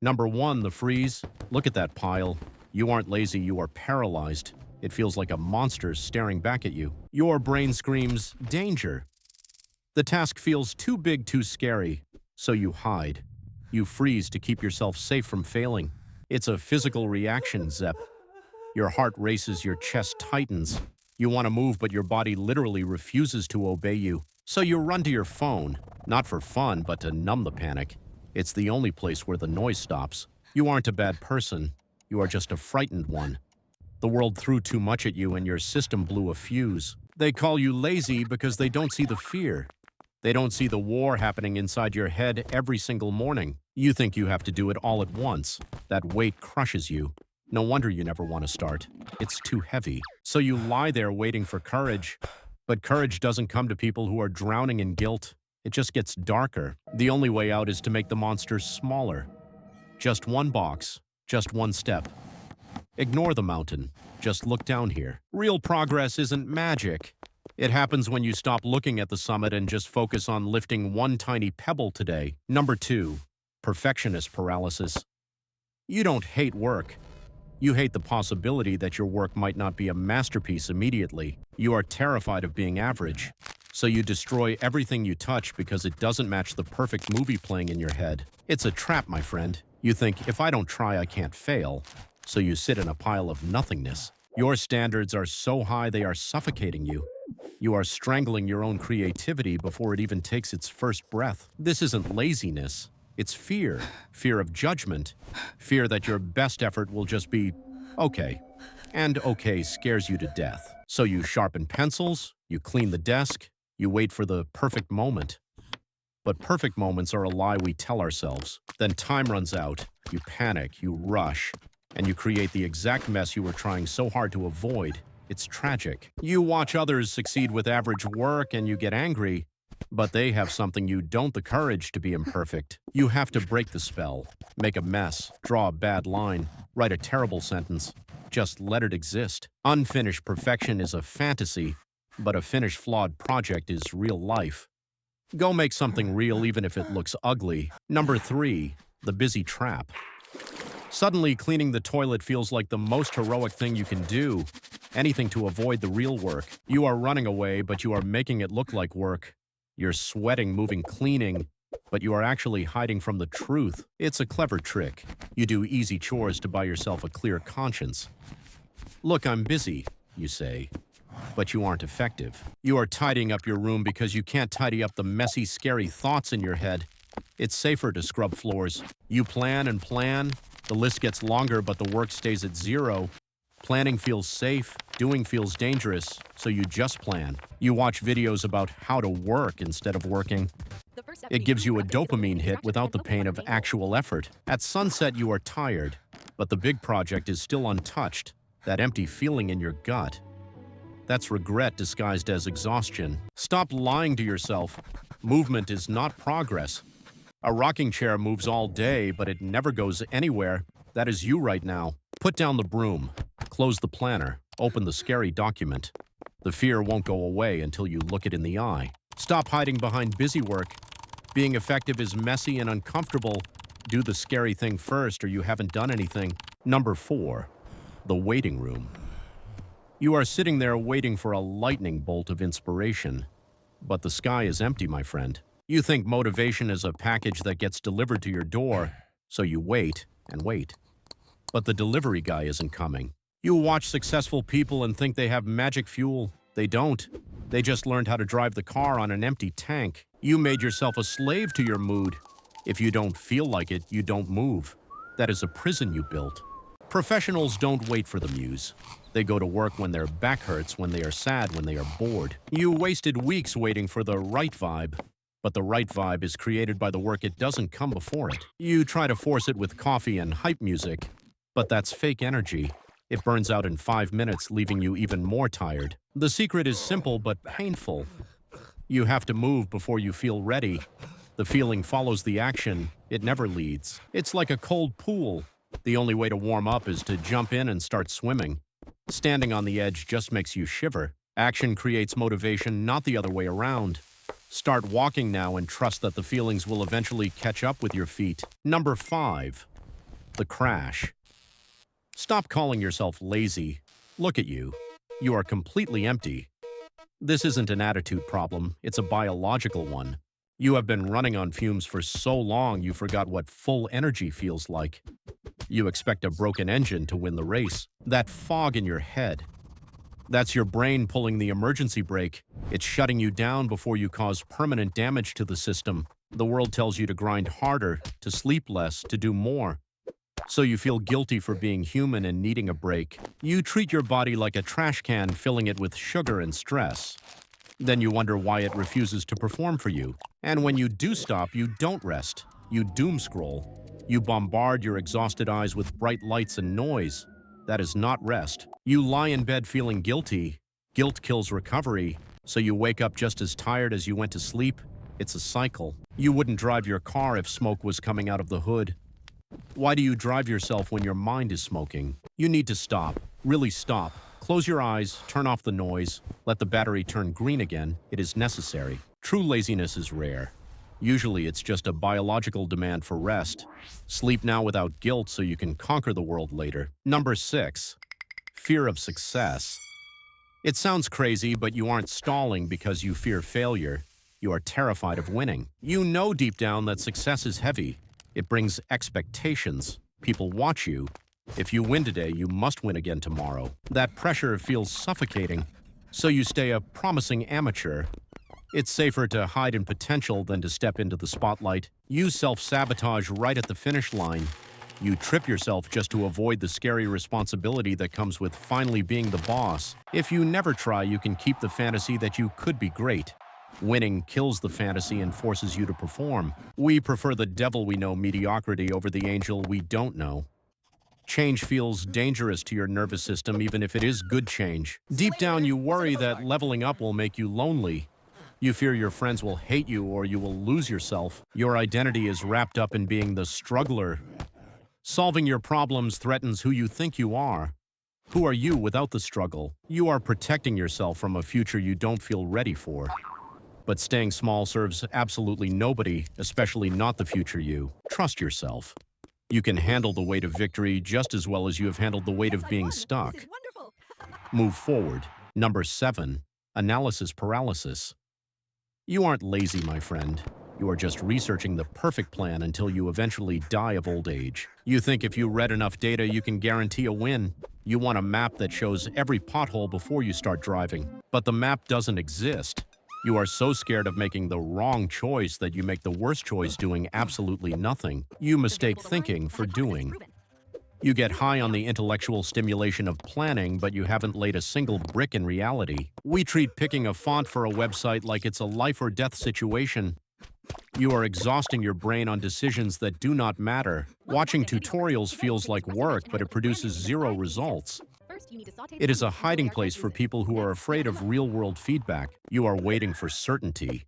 Number 1, the freeze. Look at that pile. You aren't lazy, you are paralyzed. It feels like a monster staring back at you. Your brain screams, danger. The task feels too big, too scary, so you hide. You freeze to keep yourself safe from failing. It's a physical reaction, Zep. Your heart races, your chest tightens. You want to move, but your body literally refuses to obey you. So you run to your phone, not for fun, but to numb the panic. It's the only place where the noise stops. You aren't a bad person. You are just a frightened one. The world threw too much at you and your system blew a fuse. They call you lazy because they don't see the fear. They don't see the war happening inside your head every single morning. You think you have to do it all at once. That weight crushes you. No wonder you never want to start. It's too heavy. So you lie there waiting for courage. But courage doesn't come to people who are drowning in guilt. It just gets darker. The only way out is to make the monster smaller. Just one box, just one step. Ignore the mountain. Just look down here. Real progress isn't magic. It happens when you stop looking at the summit and just focus on lifting one tiny pebble today. Number 2, perfectionist paralysis. You don't hate work. You hate the possibility that your work might not be a masterpiece immediately. You are terrified of being average. So you destroy everything you touch because it doesn't match the perfect movie playing in your head. It's a trap, my friend. You think, if I don't try, I can't fail. So you sit in a pile of nothingness. Your standards are so high they are suffocating you. You are strangling your own creativity before it even takes its first breath. This isn't laziness. It's fear. Fear of judgment. Fear that your best effort will just be okay. And okay scares you to death. So you sharpen pencils, you clean the desk, you wait for the perfect moment. But perfect moments are a lie we tell ourselves. Then time runs out, you panic, you rush, and you create the exact mess you were trying so hard to avoid. It's tragic. You watch others succeed with average work and you get angry, but they have something you don't, the courage to be imperfect. You have to break the spell, make a mess, draw a bad line, write a terrible sentence. Just let it exist. Unfinished perfection is a fantasy, but a finished flawed project is real life. Go make something real even if it looks ugly. Number 3, the busy trap. Suddenly, cleaning the toilet feels like the most heroic thing you can do. Anything to avoid the real work. You are running away, but you are making it look like work. You're sweating, moving, cleaning, but you are actually hiding from the truth. It's a clever trick. You do easy chores to buy yourself a clear conscience. Look, I'm busy, you say, but you aren't effective. You are tidying up your room because you can't tidy up the messy, scary thoughts in your head. It's safer to scrub floors. You plan and plan. The list gets longer, but the work stays at 0. Planning feels safe, doing feels dangerous, so you just plan. You watch videos about how to work instead of working. It gives you a dopamine hit without the pain of actual effort. At sunset, you are tired, but the big project is still untouched, that empty feeling in your gut. That's regret disguised as exhaustion. Stop lying to yourself. Movement is not progress. A rocking chair moves all day, but it never goes anywhere. That is you right now. Put down the broom. Close the planner. Open the scary document. The fear won't go away until you look it in the eye. Stop hiding behind busy work. Being effective is messy and uncomfortable. Do the scary thing first or you haven't done anything. Number 4, the waiting room. You are sitting there waiting for a lightning bolt of inspiration. But the sky is empty, my friend. You think motivation is a package that gets delivered to your door, so you wait and wait. But the delivery guy isn't coming. You watch successful people and think they have magic fuel. They don't. They just learned how to drive the car on an empty tank. You made yourself a slave to your mood. If you don't feel like it, you don't move. That is a prison you built. Professionals don't wait for the muse. They go to work when their back hurts, when they are sad, when they are bored. You wasted weeks waiting for the right vibe. But the right vibe is created by the work, it doesn't come before it. You try to force it with coffee and hype music, but that's fake energy. It burns out in 5 minutes, leaving you even more tired. The secret is simple but painful. You have to move before you feel ready. The feeling follows the action. It never leads. It's like a cold pool. The only way to warm up is to jump in and start swimming. Standing on the edge just makes you shiver. Action creates motivation, not the other way around. Start walking now and trust that the feelings will eventually catch up with your feet. Number 5, the crash. Stop calling yourself lazy. Look at you. You are completely empty. This isn't an attitude problem, it's a biological one. You have been running on fumes for so long you forgot what full energy feels like. You expect a broken engine to win the race. That fog in your head. That's your brain pulling the emergency brake. It's shutting you down before you cause permanent damage to the system. The world tells you to grind harder, to sleep less, to do more. So you feel guilty for being human and needing a break. You treat your body like a trash can, filling it with sugar and stress. Then you wonder why it refuses to perform for you. And when you do stop, you don't rest. You doom scroll. You bombard your exhausted eyes with bright lights and noise. That is not rest. You lie in bed feeling guilty. Guilt kills recovery, so you wake up just as tired as you went to sleep. It's a cycle. You wouldn't drive your car if smoke was coming out of the hood. Why do you drive yourself when your mind is smoking? You need to stop. Really stop. Close your eyes, turn off the noise, let the battery turn green again. It is necessary. True laziness is rare. Usually it's just a biological demand for rest. Sleep now without guilt so you can conquer the world later. Number 6. Fear of success. It sounds crazy, but you aren't stalling because you fear failure. You are terrified of winning. You know deep down that success is heavy. It brings expectations. People watch you. If you win today, you must win again tomorrow. That pressure feels suffocating, so you stay a promising amateur. It's safer to hide in potential than to step into the spotlight. You self-sabotage right at the finish line. You trip yourself just to avoid the scary responsibility that comes with finally being the boss. If you never try, you can keep the fantasy that you could be great. Winning kills the fantasy and forces you to perform. We prefer the devil we know mediocrity over the angel we don't know. Change feels dangerous to your nervous system even if it is good change. Deep down you worry that leveling up will make you lonely. You fear your friends will hate you or you will lose yourself. Your identity is wrapped up in being the struggler. Solving your problems threatens who you think you are. Who are you without the struggle? You are protecting yourself from a future you don't feel ready for. But staying small serves absolutely nobody, especially not the future you. Trust yourself. You can handle the weight of victory just as well as you have handled the weight of being stuck. Move forward. Number 7. Analysis paralysis. You aren't lazy, my friend. You are just researching the perfect plan until you eventually die of old age. You think if you read enough data, you can guarantee a win. You want a map that shows every pothole before you start driving. But the map doesn't exist. You are so scared of making the wrong choice that you make the worst choice doing absolutely nothing. You mistake thinking for doing. You get high on the intellectual stimulation of planning, but you haven't laid a single brick in reality. We treat picking a font for a website like it's a life or death situation. You are exhausting your brain on decisions that do not matter. Watching tutorials feels like work, but it produces 0 results. It is a hiding place for people who are afraid of real-world feedback. You are waiting for certainty.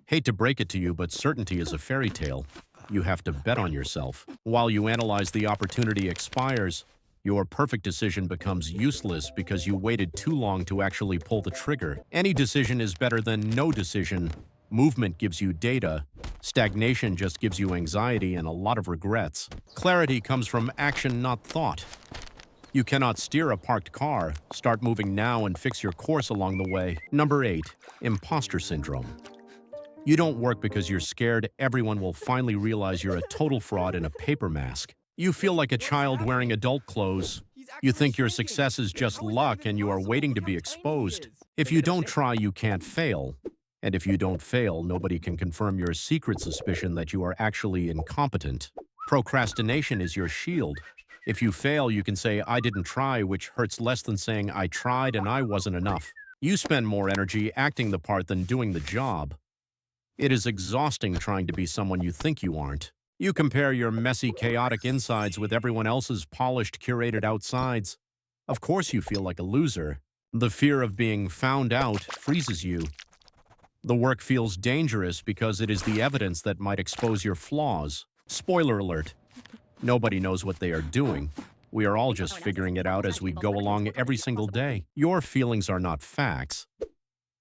Hate to break it to you, but certainty is a fairy tale. You have to bet on yourself. While you analyze the opportunity expires, your perfect decision becomes useless because you waited too long to actually pull the trigger. Any decision is better than no decision. Movement gives you data. Stagnation just gives you anxiety and a lot of regrets. Clarity comes from action, not thought. You cannot steer a parked car. Start moving now and fix your course along the way. Number 8. Imposter syndrome. You don't work because you're scared everyone will finally realize you're a total fraud in a paper mask. You feel like a child wearing adult clothes. You think your success is just luck and you are waiting to be exposed. If you don't try, you can't fail. And if you don't fail, nobody can confirm your secret suspicion that you are actually incompetent. Procrastination is your shield. If you fail, you can say, I didn't try, which hurts less than saying, I tried and I wasn't enough. You spend more energy acting the part than doing the job. It is exhausting trying to be someone you think you aren't. You compare your messy, chaotic insides with everyone else's polished, curated outsides. Of course you feel like a loser. The fear of being found out freezes you. The work feels dangerous because it is the evidence that might expose your flaws. Spoiler alert. Nobody knows what they are doing. We are all just figuring it out as we go along every single day. Your feelings are not facts.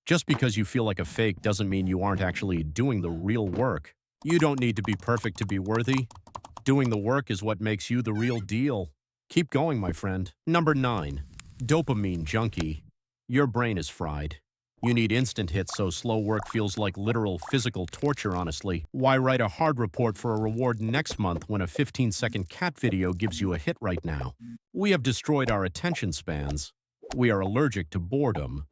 Just because you feel like a fake doesn't mean you aren't actually doing the real work. You don't need to be perfect to be worthy. Doing the work is what makes you the real deal. Keep going, my friend. Number 9. Dopamine junkie. Your brain is fried. You need instant hits, so slow work feels like literal physical torture, honestly. Why write a hard report for a reward next month when a 15-second cat video gives you a hit right now? We have destroyed our attention spans. We are allergic to boredom.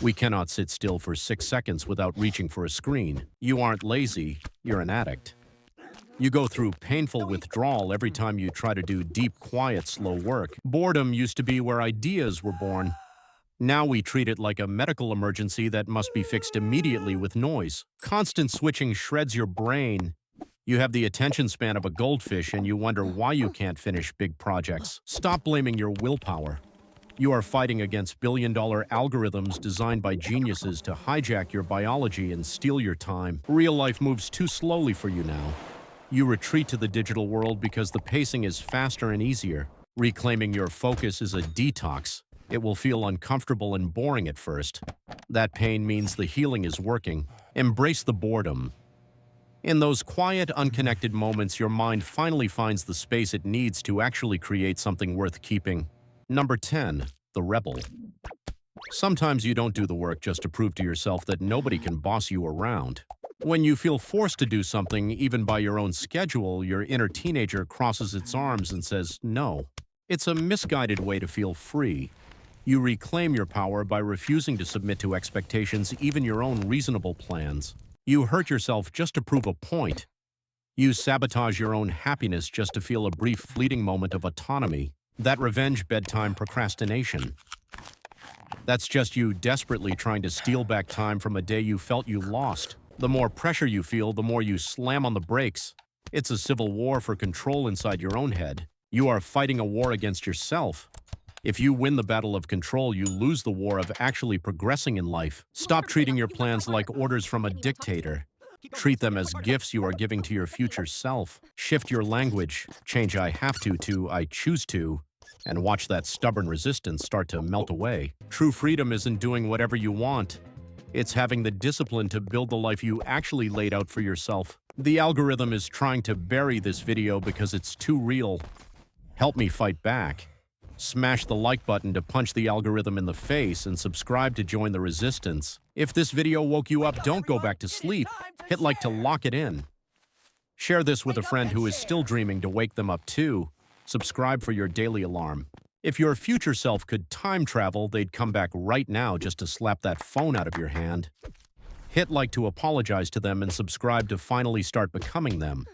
We cannot sit still for 6 seconds without reaching for a screen. You aren't lazy, you're an addict. You go through painful withdrawal every time you try to do deep, quiet, slow work. Boredom used to be where ideas were born. Now we treat it like a medical emergency that must be fixed immediately with noise. Constant switching shreds your brain. You have the attention span of a goldfish and you wonder why you can't finish big projects. Stop blaming your willpower. You are fighting against billion-dollar algorithms designed by geniuses to hijack your biology and steal your time. Real life moves too slowly for you now. You retreat to the digital world because the pacing is faster and easier. Reclaiming your focus is a detox. It will feel uncomfortable and boring at first. That pain means the healing is working. Embrace the boredom. In those quiet, unconnected moments, your mind finally finds the space it needs to actually create something worth keeping. Number 10. The rebel. Sometimes you don't do the work just to prove to yourself that nobody can boss you around. When you feel forced to do something, even by your own schedule, your inner teenager crosses its arms and says no. It's a misguided way to feel free. You reclaim your power by refusing to submit to expectations, even your own reasonable plans. You hurt yourself just to prove a point. You sabotage your own happiness just to feel a brief fleeting moment of autonomy. That revenge bedtime procrastination. That's just you desperately trying to steal back time from a day you felt you lost. The more pressure you feel, the more you slam on the brakes. It's a civil war for control inside your own head. You are fighting a war against yourself. If you win the battle of control, you lose the war of actually progressing in life. Stop treating your plans like orders from a dictator. Treat them as gifts you are giving to your future self. Shift your language. Change "I have to "I choose to," and watch that stubborn resistance start to melt away. True freedom isn't doing whatever you want. It's having the discipline to build the life you actually laid out for yourself. The algorithm is trying to bury this video because it's too real. Help me fight back. Smash the like button to punch the algorithm in the face and subscribe to join the resistance. If this video woke you up, don't go back to sleep. Hit like to lock it in. Share this with a friend who is still dreaming to wake them up too. Subscribe for your daily alarm. If your future self could time travel, they'd come back right now just to slap that phone out of your hand. Hit like to apologize to them and subscribe to finally start becoming them.